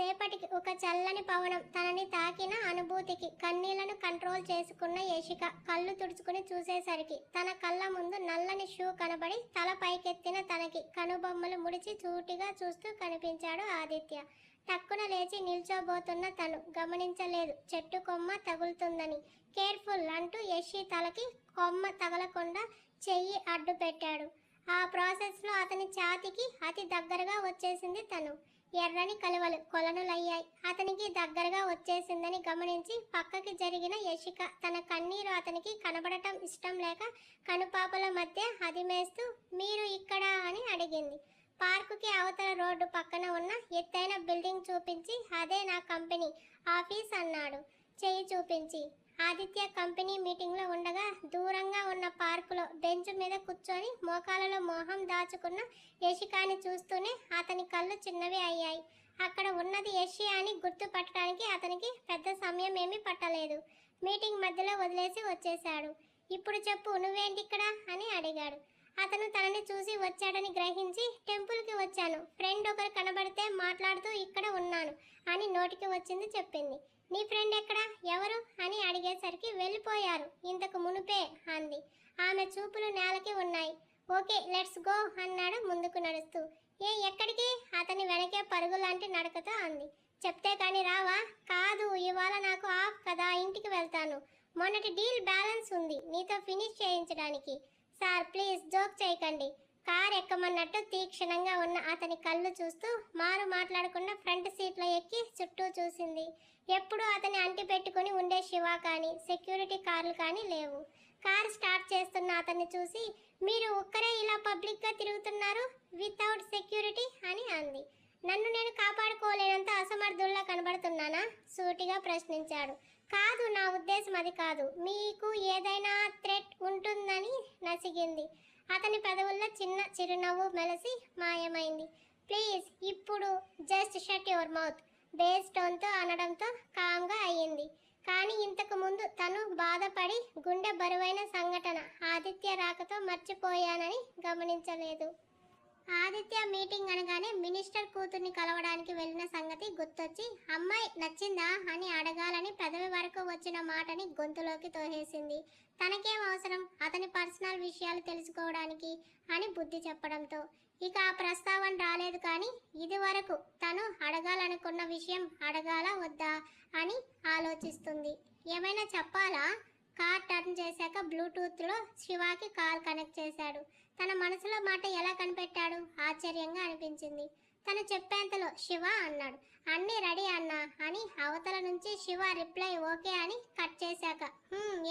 సేపటికి ఒక చల్లని పవనం తనని తాకిన అనుభూతికి కన్నీళ్లను కంట్రోల్ చేసుకున్న యశిక కళ్ళు తుడుచుకుని చూసేసరికి తన కళ్ళ ముందు నల్లని షూ కనబడి తల పైకెత్తిన తనకి కనుబొమ్మలు ముడిచి చూటిగా చూస్తూ కనిపించాడు ఆదిత్య. టక్కున లేచి నిల్చోబోతున్న తను గమనించలేదు చెట్టు కొమ్మ తగులుతుందని. కేర్ఫుల్ అంటూ యశి తలకి కొమ్మ తగలకుండా చెయ్యి అడ్డు పెట్టాడు. ఆ ప్రాసెస్లో అతని ఛాతీకి అతి దగ్గరగా వచ్చేసింది తను. ఎర్రని కలువలు కొలనులయ్యాయి. అతనికి దగ్గరగా వచ్చేసిందని గమనించి పక్కకి జరిగిన యశిక తన కన్నీరు అతనికి కనబడటం ఇష్టం లేక కనుపాపల మధ్య అదిమేస్తూ మీరు ఇక్కడ అని అడిగింది. పార్కుకి అవతల రోడ్డు పక్కన ఉన్న ఎత్తైన బిల్డింగ్ చూపించి అదే నా కంపెనీ ఆఫీస్ అన్నాడు చెయ్యి చూపించి. ఆదిత్య కంపెనీ మీటింగ్లో ఉండగా దూరంగా ఉన్న పార్కులో బెంచ్ మీద కూర్చొని మోకాలలో మోహం దాచుకున్న యశికాని చూస్తూనే అతని కళ్ళు చిన్నవి అయ్యాయి. అక్కడ ఉన్నది యశి అని గుర్తుపట్టడానికి అతనికి పెద్ద సమయం ఏమీ పట్టలేదు. మీటింగ్ మధ్యలో వదిలేసి వచ్చేశాడు. ఇప్పుడు చెప్పు నువ్వేంటి ఇక్కడ అని అడిగాడు. అతను తనని చూసి వచ్చాడని గ్రహించి టెంపుల్కి వచ్చాను, ఫ్రెండ్ ఒకరు కనబడితే మాట్లాడుతూ ఇక్కడ ఉన్నాను అని నోటికి వచ్చింది చెప్పింది. నీ ఫ్రెండ్ ఎక్కడ, ఎవరు అని అడిగేసరికి వెళ్ళిపోయారు ఇంతకు మునుపే అంది. ఆమె చూపులు నేలకి ఉన్నాయి. ఓకే లెట్స్ గో అన్నాడు ముందుకు నడుస్తూ. ఎక్కడికి అతని వెనకే పరుగులాంటి నడకతో అంది. చెప్తే కానీ రావా? కాదు ఇవాళ నాకు ఆఫ్ కదా, ఇంటికి వెళ్తాను. మొన్నటి డీల్ బ్యాలెన్స్ ఉంది నీతో ఫినిష్ చేయించడానికి. సార్ ప్లీజ్ జోక్ చేయకండి. కార్ ఎక్కమన్నట్టు తీక్షణంగా ఉన్న అతని కళ్ళు చూస్తూ మారు మాట్లాడకుండా ఫ్రంట్ సీట్లో ఎక్కి చుట్టూ చూసింది. ఎప్పుడూ అతని అంటి పెట్టుకుని ఉండే శివ కానీ సెక్యూరిటీ కార్లు కానీ లేవు. కార్ స్టార్ట్ చేస్తున్న అతన్ని చూసి మీరు ఒక్కరే ఇలా పబ్లిక్గా తిరుగుతున్నారు వితౌట్ సెక్యూరిటీ అని అంది. నన్ను నేను కాపాడుకోలేనంత అసమర్థుల్లా కనబడుతున్నానా సూటిగా ప్రశ్నించాడు. కాదు నా ఉద్దేశం అది కాదు, మీకు ఏదైనా థ్రెట్ ఉంటుందని నసిగింది. అతని పెదవుల్లో చిన్న చిరునవ్వు మెలసి మాయమైంది. ప్లీజ్ ఇప్పుడు just shut your mouth base టోన్తో అనడంతో కామ్గా అయ్యింది. కానీ ఇంతకు ముందు తను బాధపడి గుండె బరువైన సంఘటన ఆదిత్య రాకతో మర్చిపోయానని గమనించలేదు. ఆదిత్య మీటింగ్ అనగానే మినిస్టర్ కూతుర్ని కలవడానికి వెళ్ళిన సంగతి గుర్తొచ్చి అమ్మాయి నచ్చిందా అని అడగాలని పెదవి వరకు వచ్చిన మాటని గొంతులోకి తోసేసింది. తనకేం అవసరం అతని పర్సనల్ విషయాలు తెలుసుకోవడానికి అని బుద్ధి చెప్పడంతో ఇక ఆ ప్రస్తావన రాలేదు. కానీ ఇది వరకు తను అడగాలనుకున్న విషయం అడగాలా వద్దా అని ఆలోచిస్తుంది. ఏమైనా చెప్పాలా? కార్ టర్న్ చేశాక బ్లూటూత్లో శివాకి కాల్ కనెక్ట్ చేశాడు. తన మనసులో మాట ఎలా కనిపెట్టాడు? ఆశ్చర్యంగా అనిపించింది. తను చెప్పేంతలో శివ అన్నాడు. అన్నీ రెడీ అన్నా అని అవతల నుంచి శివ రిప్లై ఓకే అని కట్ చేశాక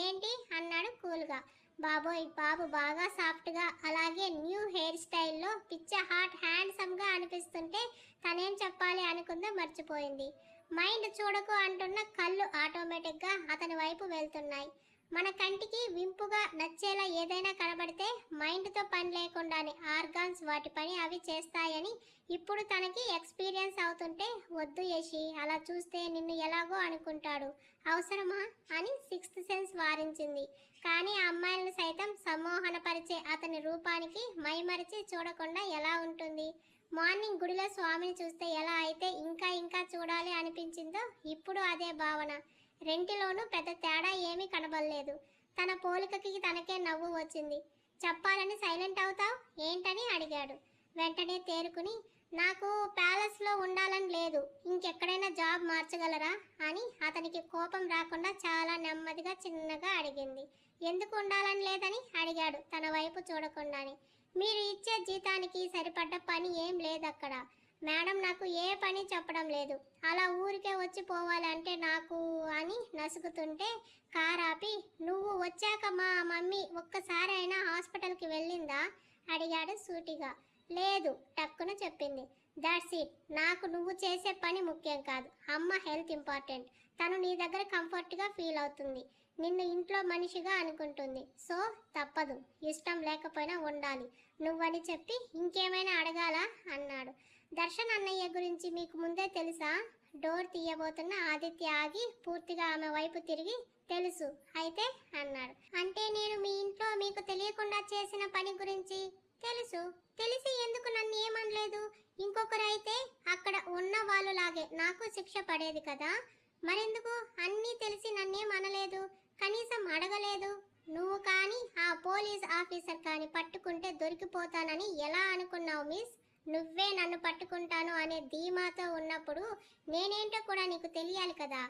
ఏంటి అన్నాడు కూల్గా. బాబోయ్ బాబు బాగా సాఫ్ట్గా అలాగే న్యూ హెయిర్ స్టైల్లో పిచ్చ హాట్ హ్యాండ్సమ్గా అనిపిస్తుంటే తనేం చెప్పాలి అనుకుందో మర్చిపోయింది. మైండ్ చూడకు అంటున్న కళ్ళు ఆటోమేటిక్గా అతని వైపు వెళ్తున్నాయి. మన కంటికి వింపుగా నచ్చేలా ఏదైనా కనబడితే మైండ్తో పని లేకుండానే ఆర్గాన్స్ వాటి పని అవి చేస్తాయని ఇప్పుడు తనకి ఎక్స్పీరియన్స్ అవుతుంటే వద్దు యశి అలా చూస్తే నిన్ను ఎలాగో అనుకుంటాడు, అవసరమా అని సిక్స్త్ సెన్స్ వారించింది. కానీ ఆ అమ్మాయిలను సైతం సమ్మోహనపరిచే అతని రూపానికి మైమరిచి చూడకుండా ఎలా ఉంటుంది? మార్నింగ్ గుడిలో స్వామిని చూస్తే ఎలా అయితే ఇంకా ఇంకా చూడాలి అనిపించిందో ఇప్పుడు అదే భావన. రెంటిలోనూ పెద్ద తేడా ఏమీ కనబడలేదు. తన పోలికకి తనకే నవ్వు వచ్చింది. చెప్పాలని సైలెంట్ అవుతావు ఏంటని అడిగాడు. వెంటనే తేరుకుని నాకు ప్యాలెస్లో ఉండాలని లేదు, ఇంకెక్కడైనా జాబ్ మార్చగలరా అని అతనికి కోపం రాకుండా చాలా నెమ్మదిగా చిన్నగా అడిగింది. ఎందుకు ఉండాలని లేదని అడిగాడు తన వైపు చూడకుండానే. మీరు ఇచ్చే జీతానికి సరిపడ్డ పని ఏం లేదక్కడ. మేడం నాకు ఏ పని చెప్పడం లేదు, అలా ఊరికే వచ్చి పోవాలంటే నాకు అని నసుగుతుంటే కార్ ఆపి నువ్వు వచ్చాక మా మమ్మీ ఒక్కసారి అయినా హాస్పిటల్కి వెళ్ళిందా అడిగాడు సూటిగా. లేదు టక్కున చెప్పింది. దట్స్ ఇట్, నాకు నువ్వు చేసే పని ముఖ్యం కాదు, అమ్మ హెల్త్ ఇంపార్టెంట్. తను నీ దగ్గర కంఫర్ట్గా ఫీల్ అవుతుంది, నిన్ను ఇంట్లో మనిషిగా అనుకుంటుంది. సో తప్పదు, ఇష్టం లేకపోయినా ఉండాలి నువ్వని చెప్పి ఇంకేమైనా అడగాలా అన్నాడు. దర్శన్ అన్నయ్య గురించి మీకు ముందే తెలుసా? డోర్ తీయబోతున్న ఆదిత్య ఆగి పూర్తిగా ఆమె వైపు తిరిగి తెలుసు అయితే అన్నాడు. అంటే నేను మీ ఇంట్లో మీకు తెలియకుండా చేసిన పని గురించి తెలుసు. తెలిసి ఎందుకు నన్ను ఏమనలేదు? ఇంకొకరైతే అక్కడ ఉన్న వాళ్ళలాగే నాకు శిక్ష పడేది కదా. మరెందుకు అన్నీ తెలిసి నన్నేం అనలేదు, కనీసం అడగలేదు? నువ్వు కానీ ఆ పోలీస్ ఆఫీసర్ కానీ పట్టుకుంటే దొరికిపోతానని ఎలా అనుకున్నావు మిస్? నువ్వే నన్ను పట్టుకుంటాను అనే ధీమాతో ఉన్నప్పుడు నేనేంటో కూడా నీకు తెలియాలి కదా.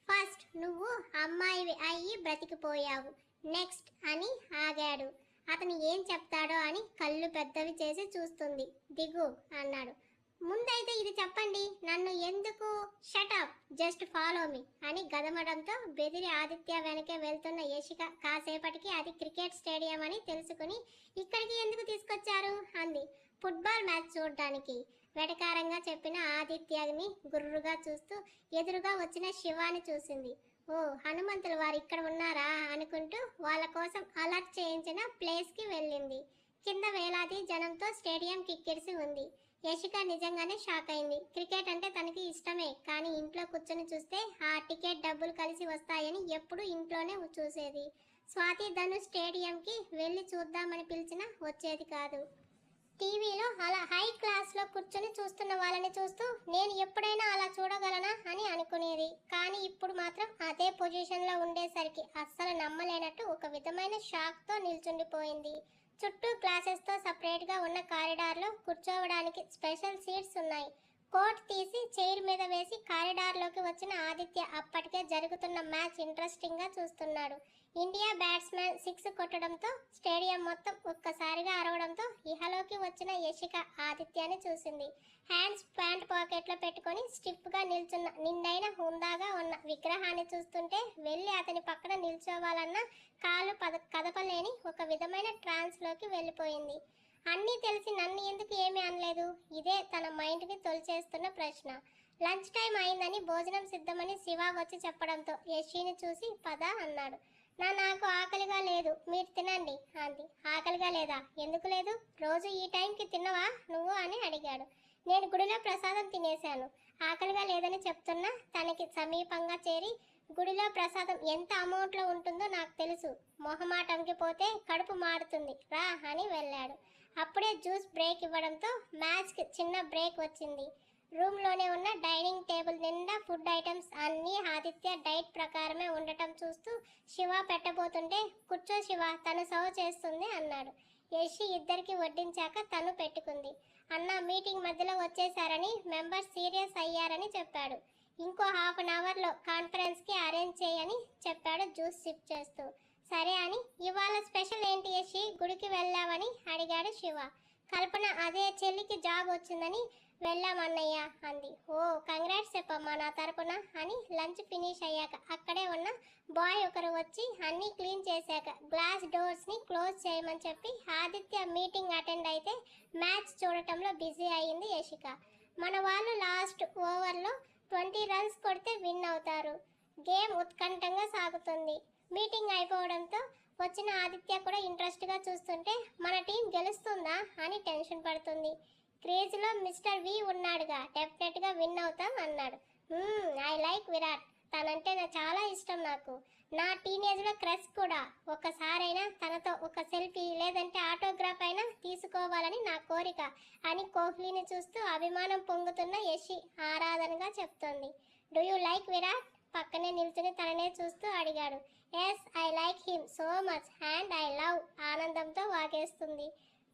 ఫస్ట్ నువ్వు అమ్మాయివి అయ్యి బ్రతికిపోయావు, నెక్స్ట్ అని ఆగాడు. అతను ఏం చెప్తాడో అని కళ్ళు పెద్దవి చేసి చూస్తుంది. దిగు అన్నాడు. ముందైతే ఇది చెప్పండి, నన్ను ఎందుకు? షటప్, జస్ట్ ఫాలో మీ అని గదమడంతో బెదిరి ఆదిత్య వెనకే వెళ్తున్న యశిక కాసేపటికి అది క్రికెట్ స్టేడియం అని తెలుసుకుని ఇక్కడికి ఎందుకు తీసుకొచ్చారు అంది. ఫుట్బాల్ మ్యాచ్ చూడడానికి వెటకారంగా చెప్పిన ఆదిత్యని గుర్రుగా చూస్తూ ఎదురుగా వచ్చిన శివాని చూసింది. ఓ, హనుమంతుల వారు ఇక్కడ ఉన్నారా అనుకుంటూ వాళ్ళ కోసం అలర్ట్ చేయించిన ప్లేస్కి వెళ్ళింది. కింద వేలాది జనంతో స్టేడియం కిక్కిరిసి ఉంది. యశిక నిజంగానే షాక్ అయింది. క్రికెట్ అంటే తనకి ఇష్టమే, కానీ ఇంట్లో కూర్చొని చూస్తే ఆ టికెట్ డబ్బులు కలిసి వస్తాయని ఎప్పుడు ఇంట్లోనే చూసేది. స్వాతి ధను స్టేడియంకి వెళ్ళి చూద్దామని పిలిచినా వచ్చేది కాదు. టీవీలో అలా హై క్లాస్లో కూర్చొని చూస్తున్న వాళ్ళని చూస్తూ నేను ఎప్పుడైనా అలా చూడగలనా అని అనుకునేది. కానీ ఇప్పుడు మాత్రం అదే పొజిషన్లో ఉండేసరికి అస్సలు నమ్మలేనట్టు ఒక విధమైన షాక్తో నిల్చుండిపోయింది. చుట్టూ క్లాసెస్తో సపరేట్గా ఉన్న కారిడార్లో కూర్చోవడానికి స్పెషల్ సీట్స్ ఉన్నాయి. కోట్ తీసి చైర్ మీద వేసి కారిడార్లోకి వచ్చిన ఆదిత్య అప్పటికే జరుగుతున్న మ్యాచ్ ఇంట్రెస్టింగ్గా చూస్తున్నాడు. ఇండియా బ్యాట్స్మెన్ 6 కొట్టడంతో స్టేడియం మొత్తం ఒక్కసారిగా అరవడంతో ఇహలోకి వచ్చిన యశిక ఆదిత్యాన్ని చూసింది. హ్యాండ్స్ ప్యాంట్ పాకెట్లో పెట్టుకొని స్టిఫ్గా నిల్చున్న నిండైన హుందాగా ఉన్న విగ్రహాన్ని చూస్తుంటే వెళ్ళి అతని పక్కన నిల్చోవాలన్న కాలు కదపలేని ఒక విధమైన ట్రాన్స్లోకి వెళ్ళిపోయింది. అన్నీ తెలిసి నన్ను ఎందుకు ఏమీ అనలేదు? ఇదే తన మైండ్ని తొలిచేస్తున్న ప్రశ్న. లంచ్ టైం అయిందని భోజనం సిద్ధమని శివ వచ్చి చెప్పడంతో యశిని చూసి పద అన్నాడు. నాకు ఆకలిగా లేదు, మీరు తినండి అంది. ఆకలిగా లేదా? ఎందుకు లేదు? రోజు ఈ టైంకి తిన్నవా నువ్వు అని అడిగాడు. నేను గుడిలో ప్రసాదం తినేశాను, ఆకలిగా లేదని చెప్తున్నా తనకి సమీపంగా చేరి గుడిలో ప్రసాదం ఎంత అమౌంట్లో ఉంటుందో నాకు తెలుసు, మొహమాటంకి పోతే కడుపు మారుతుంది రా అని వెళ్ళాడు. అప్పుడే జ్యూస్ బ్రేక్ ఇవ్వడంతో మ్యాచ్కి చిన్న బ్రేక్ వచ్చింది. రూమ్లోనే ఉన్న డైనింగ్ టేబుల్ నిండా ఫుడ్ ఐటమ్స్ అన్నీ ఆదిత్య డైట్ ప్రకారమే ఉండటం చూస్తూ శివ పెట్టబోతుంటే కూర్చో శివ, తను సర్వ్ చేస్తుంది అన్నాడు. యశి ఇద్దరికి వడ్డించాక తను పెట్టుకుంది. అన్న మీటింగ్ మధ్యలో వచ్చేసారని మెంబర్స్ సీరియస్ అయ్యారని చెప్పాడు. ఇంకో హాఫ్ అన్ అవర్లో కాన్ఫరెన్స్కి అరేంజ్ చేయని చెప్పాడు జ్యూస్ సిప్ చేస్తూ. సరే అని. ఇవాళ స్పెషల్ ఏంటి యశి, గుడికి వెళ్ళావని అడిగాడు శివ. కల్పన అదే చెల్లికి జాబ్ వచ్చిందని వెళ్ళామన్నయ్య అంది. ఓ, కంగ్రాట్స్ చెప్పమ్మా నా తరపున అని లంచ్ ఫినిష్ అయ్యాక అక్కడే ఉన్న బాయ్ ఒకరు వచ్చి అన్నీ క్లీన్ చేశాక గ్లాస్ డోర్స్ని క్లోజ్ చేయమని చెప్పి ఆదిత్య మీటింగ్ అటెండ్ అయితే మ్యాచ్ చూడటంలో బిజీ అయింది యశిక. మన వాళ్ళు లాస్ట్ ఓవర్లో 20 రన్స్ కొడితే విన్ అవుతారు. గేమ్ ఉత్కంఠంగా సాగుతుంది. మీటింగ్ అయిపోవడంతో వచ్చిన ఆదిత్య కూడా ఇంట్రెస్ట్గా చూస్తుంటే మన టీం గెలుస్తుందా అని టెన్షన్ పడుతుంది. క్రేజ్లో మిస్టర్ వి ఉన్నాడుగా, డెఫినెట్గా విన్ అవుతాం అన్నాడు. ఐ లైక్ విరాట్, తనంటే చాలా ఇష్టం నాకు. నా టీనేజ్లో క్రష్ కూడా. ఒక్కసారైనా తనతో ఒక సెల్ఫీ లేదంటే ఆటోగ్రాఫ్ అయినా తీసుకోవాలని నా కోరిక అని కోహ్లీని చూస్తూ అభిమానం పొంగుతున్న యశి ఆరాధనగా చెప్తోంది. Do you like Virat? పక్కనే నిల్చుని తననే చూస్తూ అడిగాడు. Yes, I like him so much and I love ఆనందంతో వాగేస్తుంది.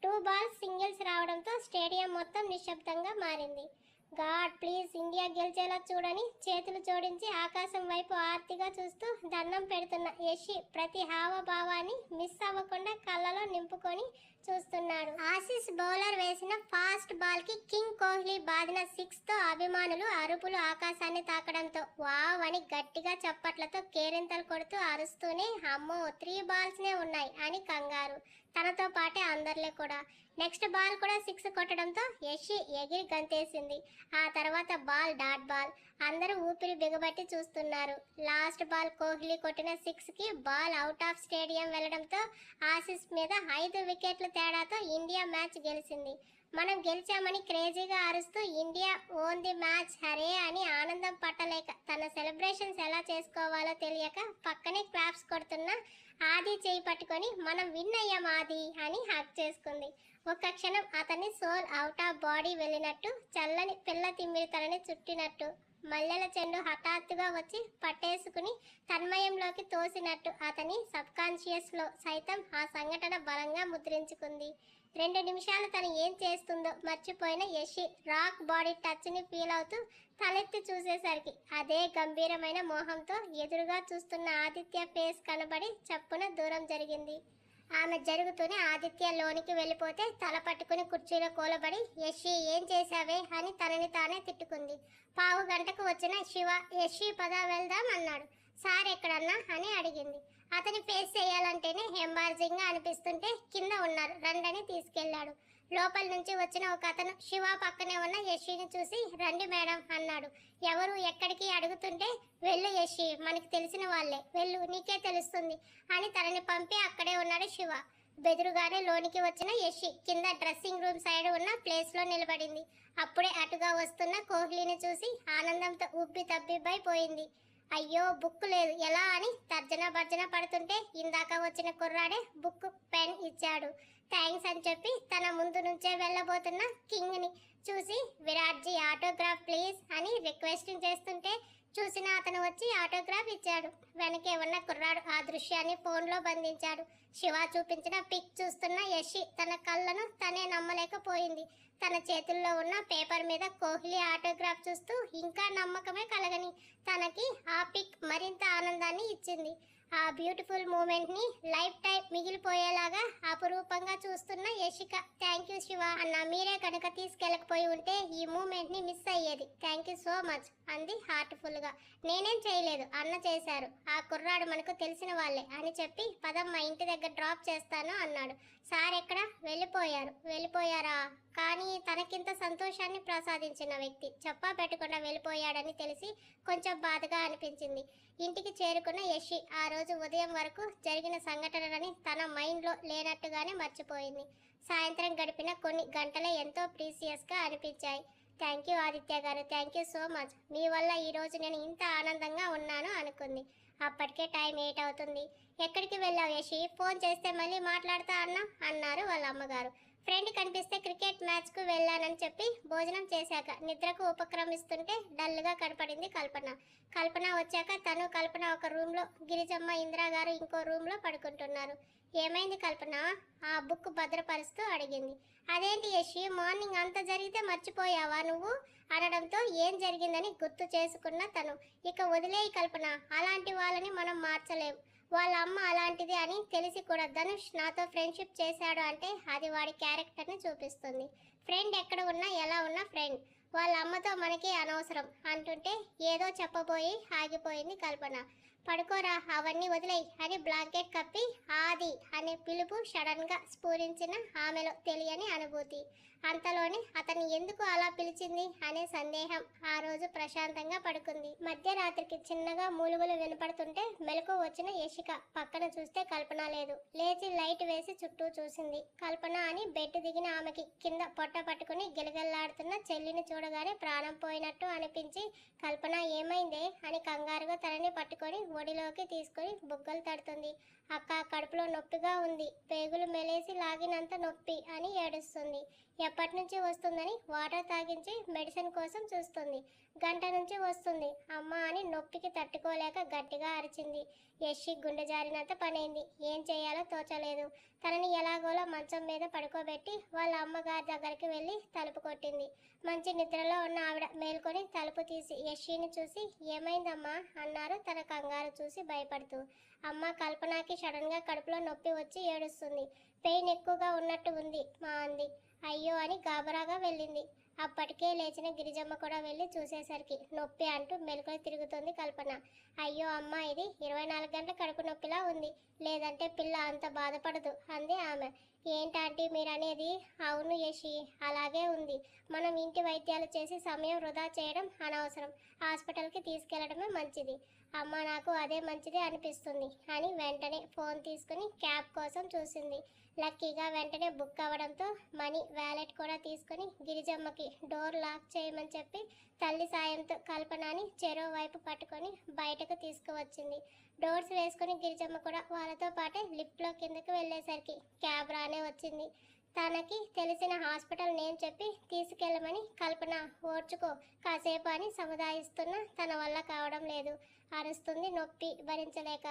2 బాల్స్ సింగిల్స్ రావడంతో స్టేడియం మొత్తం నిశ్శబ్దంగా మారింది. గాడ్ ప్లీజ్ ఇండియా గెలిచేలా చూడని చేతులు జోడించి ఆకాశం వైపు ఆర్తిగా చూస్తూ దండం పెడుతున్న యశి ప్రతి హావభావాన్ని మిస్ అవ్వకుండా కళ్ళలో నింపుకొని చూస్తున్నాడు. ఆసీస్ బౌలర్ వేసిన ఫాస్ట్ బాల్ కి కింగ్ కోహ్లీ బాదిన 6తో అభిమానులు అరుపులు ఆకాశాన్ని తాకడంతో వావ్ అని గట్టిగా చప్పట్లతో కేరింతలు కొడుతూ అరుస్తూనే అమ్మో 3 బాల్స్నే ఉన్నాయి అని కంగారు. తనతో పాటే అందరిలో కూడా. నెక్స్ట్ బాల్ కూడా 6 కొట్టడంతో యశి ఎగిరి గంతేసింది. ఆ తర్వాత బాల్ డాట్ బాల్. అందరూ ఊపిరి బిగబట్టి చూస్తున్నారు. లాస్ట్ బాల్ కోహ్లీ కొట్టిన 6కి బాల్ అవుట్ ఆఫ్ స్టేడియం వెళ్లడంతో ఆసీస్ మీద 5 వికెట్ల తేడాతో ఇండియా మ్యాచ్ గెలిచింది. మనం గెలిచామని క్రేజీగా అరుస్తూ India own the match Hare అని ఆనందం పట్టలేక తన సెలబ్రేషన్స్ ఎలా చేసుకోవాలో తెలియక పక్కనే క్లాప్స్ కొడుతున్న ఆది చేయి పట్టుకొని మనం విన్ అయ్యాం ఆది అని హక్ చేసుకుంది. ఒక్క క్షణం అతని సోల్ అవుట్ ఆఫ్ బాడీ వెళ్ళినట్టు, చల్లని పిల్ల తిమ్మిరి తలని చుట్టినట్టు, మల్లెల చెండు హఠాత్తుగా వచ్చి పట్టేసుకుని తన్మయంలోకి తోసినట్టు అతని సబ్కాన్షియస్లో సైతం ఆ సంఘటన బలంగా ముద్రించుకుంది. 2 నిమిషాలు తను ఏం చేస్తుందో మర్చిపోయిన యషి రాక్ బాడీ టచ్ని ఫీల్ అవుతూ తలెత్తి చూసేసరికి అదే గంభీరమైన మోహంతో ఎదురుగా చూస్తున్న ఆదిత్య ఫేస్ కనబడి చప్పున దూరం జరిగింది. ఆమె జరుగుతూనే ఆదిత్య లోనికి వెళ్ళిపోతే తల పట్టుకుని కుర్చీలో కూలబడి యషి ఏం చేశావే అని తనని తానే తిట్టుకుంది. 15 గంటకు వచ్చిన శివ యషి పద వెళ్దాం అన్నాడు. సార్ ఎక్కడన్నా అని అడిగింది. అతని ఫేస్ చేయాలంటేనే ఎంబార్జింగ్గా అనిపిస్తుంటే కింద ఉన్నారు రండని తీసుకెళ్లాడు. లోపల నుంచి వచ్చిన ఒక అతను శివ పక్కనే ఉన్న యషిని చూసి రండి మేడం అన్నాడు. ఎవరు ఎక్కడికి అడుగుతుంటే వెళ్ళు యషి మనకి తెలిసిన వాళ్ళే వెళ్ళు నీకే తెలుస్తుంది అని తనని పంపి అక్కడే ఉన్నాడు శివ. బెదురుగానే లోనికి వచ్చిన యషి కింద డ్రెస్సింగ్ రూమ్ సైడ్ ఉన్న ప్లేస్లో నిలబడింది. అప్పుడే అటుగా వస్తున్న కోహ్లీని చూసి ఆనందంతో ఉబ్బి తబ్బిబ్బైపోయింది. అయ్యో బుక్ లేదు ఎలా అని తర్జన భర్జన పడుతుంటే ఇందాక వచ్చిన కుర్రాడే బుక్ పెన్ ఇచ్చాడు. థ్యాంక్స్ అని చెప్పి తన ముందు నుంచే వెళ్ళబోతున్న కింగ్ని చూసి విరాట్జీ ఆటోగ్రాఫ్ ప్లీజ్ అని రిక్వెస్టింగ్ చేస్తుంటే చూసిన అతను వచ్చి ఆటోగ్రాఫ్ ఇచ్చాడు. వెనకే ఉన్న కుర్రాడు ఆ దృశ్యాన్ని ఫోన్లో బంధించాడు. శివ చూపించిన పిక్ చూస్తున్న యషి తన కళ్ళను తనే నమ్మలేకపోయింది. తన చేతుల్లో ఉన్న పేపర్ మీద కోహ్లీ ఆటోగ్రాఫ్ చూస్తూ ఇంకా నమ్మకమే కలగని తనకి ఆ పిక్ మరింత ఆనందాన్ని ఇచ్చింది. ఆ బ్యూటిఫుల్ మూమెంట్ని లైఫ్ టైం మిగిలిపోయేలాగా అపురూపంగా చూస్తున్న యషిక థ్యాంక్ యూ శివ అన్న మీరే కనుక తీసుకెళ్ళకపోయి ఉంటే ఈ మూమెంట్ని మిస్ అయ్యేది. థ్యాంక్ యూ సో మచ్ అంది హార్ట్ఫుల్గా. నేనేం చేయలేదు అన్న చేశారు. ఆ కుర్రాడు మనకు తెలిసిన వాళ్ళే అని చెప్పి పదమ్మ ఇంటి దగ్గర డ్రాప్ చేస్తాను అన్నాడు. సార్ ఎక్కడ వెళ్ళిపోయారా కానీ తనకింత సంతోషాన్ని ప్రసాదించిన వ్యక్తి చెప్పా పెట్టకుండా వెళ్ళిపోయాడని తెలిసి కొంచెం బాధగా అనిపించింది. ఇంటికి చేరుకున్న యషి ఆ రోజు ఉదయం వరకు జరిగిన సంఘటనలని తన మైండ్లో లేనట్టుగానే మర్చిపోయింది. సాయంత్రం గడిపిన కొన్ని గంటలే ఎంతో ప్రీసియస్గా అనిపించాయి. థ్యాంక్ యూ ఆదిత్య గారు థ్యాంక్ యూ సో మచ్ మీ వల్ల ఈరోజు నేను ఇంత ఆనందంగా ఉన్నాను అనుకుంది. అప్పటికే టైం 8 అవుతుంది. ఎక్కడికి వెళ్ళావు యషి ఫోన్ చేస్తే మళ్ళీ మాట్లాడతా అన్నారు వాళ్ళ అమ్మగారు. ఫ్రెండ్ కనిపిస్తే క్రికెట్ మ్యాచ్కు వెళ్ళానని చెప్పి భోజనం చేశాక నిద్రకు ఉపక్రమిస్తుంటే డల్గా కనపడింది కల్పన వచ్చాక తను కల్పన ఒక రూమ్లో, గిరిజమ్మ ఇందిరా గారు ఇంకో రూమ్లో పడుకుంటున్నారు. ఏమైంది కల్పన ఆ బుక్ భద్రపరుస్తూ అడిగింది. అదేంటి యషి మార్నింగ్ అంత జరిగితే మర్చిపోయావా నువ్వు అనడంతో ఏం జరిగిందని గుర్తు చేసుకున్న తను ఇక వదిలేయి కల్పన అలాంటి వాళ్ళని మనం మార్చలేం. వాళ్ళ అమ్మ అలాంటిది అని తెలిసి కూడా ధనుష్ నాతో ఫ్రెండ్షిప్ చేశాడు అంటే అది వాడి క్యారెక్టర్ని చూపిస్తుంది. ఫ్రెండ్ ఎక్కడ ఉన్నా ఎలా ఉన్నా ఫ్రెండ్. వాళ్ళ అమ్మతో మనకి అనవసరం అంటుంటే ఏదో చెప్పబోయి ఆగిపోయింది కల్పన. పడుకోరా అవన్నీ వదిలేయి అని బ్లాంకెట్ కప్పి ఆది అనే పిలుపు సడన్గా స్ఫురించిన ఆమెలో తెలియని అనుభూతి. అంతలోనే అతన్ని ఎందుకు అలా పిలిచింది అనే సందేహం. ఆ రోజు ప్రశాంతంగా పడుకుంది. మధ్యరాత్రికి చిన్నగా మూలుగులు వినపడుతుంటే మెలకు వచ్చిన యషిక పక్కన చూస్తే కల్పన లేదు. లేచి లైట్ వేసి చుట్టూ చూసింది. కల్పన అని బెడ్ దిగిన ఆమెకి కింద పొట్ట పట్టుకుని గిలగిల్లాడుతున్న చెల్లిని చూడగానే ప్రాణం పోయినట్టు అనిపించి కల్పన ఏమైందే అని కంగారుగా తనని పట్టుకొని ఒడిలోకి తీసుకొని బుగ్గలు తడుతుంది. అక్క కడుపులో నొప్పిగా ఉంది, పేగులు మెలేసి లాగినంత నొప్పి అని ఏడుస్తుంది. ఎప్పటి నుంచి వస్తుందని వాటర్ తాగించి మెడిసిన్ కోసం చూస్తుంది. గంట నుంచి వస్తుంది అమ్మ అని నొప్పికి తట్టుకోలేక గట్టిగా అరిచింది. యషి గుండె జారినంత పనైంది. ఏం చేయాలో తోచలేదు. తనని ఎలాగోలా మంచం మీద పడుకోబెట్టి వాళ్ళ అమ్మగారి దగ్గరికి వెళ్ళి తలుపు కొట్టింది. మంచి నిద్రలో ఉన్న ఆవిడ మేల్కొని తలుపు తీసి యషిని చూసి ఏమైందమ్మా అన్నారు తన కంగారు చూసి భయపడుతూ. అమ్మ కల్పనకి సడన్గా కడుపులో నొప్పి వచ్చి ఏడుస్తుంది. పెయిన్ ఎక్కువగా ఉన్నట్టు ఉంది మా అంది. అయ్యో అని గాబరాగా వెళ్ళింది. అప్పటికే లేచిన గిరిజమ్మ కూడా వెళ్ళి చూసేసరికి నొప్పి అంటూ మెలకులు తిరుగుతుంది కల్పన. అయ్యో అమ్మ ఇది 24 గంటల కడుపు నొప్పిలా ఉంది, లేదంటే పిల్ల అంత బాధపడదు అంది ఆమె. ఏంటంటే మీరనేది? అవును యషి అలాగే ఉంది. మనం ఇంటి వైద్యాలు చేసి సమయం వృధా చేయడం అనవసరం. హాస్పిటల్కి తీసుకెళ్లడమే మంచిది. అమ్మ నాకు అదే మంచిది అనిపిస్తుంది అని వెంటనే ఫోన్ తీసుకుని క్యాబ్ కోసం చూసింది. లక్కీగా వెంటనే బుక్ అవ్వడంతో మనీ వ్యాలెట్ కూడా తీసుకుని గిరిజమ్మకి డోర్ లాక్ చేయమని చెప్పి తల్లి సాయంతో కల్పనని చెరో వైపు పట్టుకొని బయటకు తీసుకువచ్చింది. డోర్స్ వేసుకుని గిరిజమ్మ కూడా వాళ్ళతో పాటే లిఫ్ట్లో కిందకి వెళ్ళేసరికి క్యాబ్ రానే వచ్చింది. తనకి తెలిసిన హాస్పిటల్ నేమ్ చెప్పి తీసుకెళ్ళమని కల్పన ఓర్చుకో కాసేపు అని సముదాయిస్తున్నా తన వల్ల కావడం లేదు. అరుస్తుంది నొప్పి భరించలేక.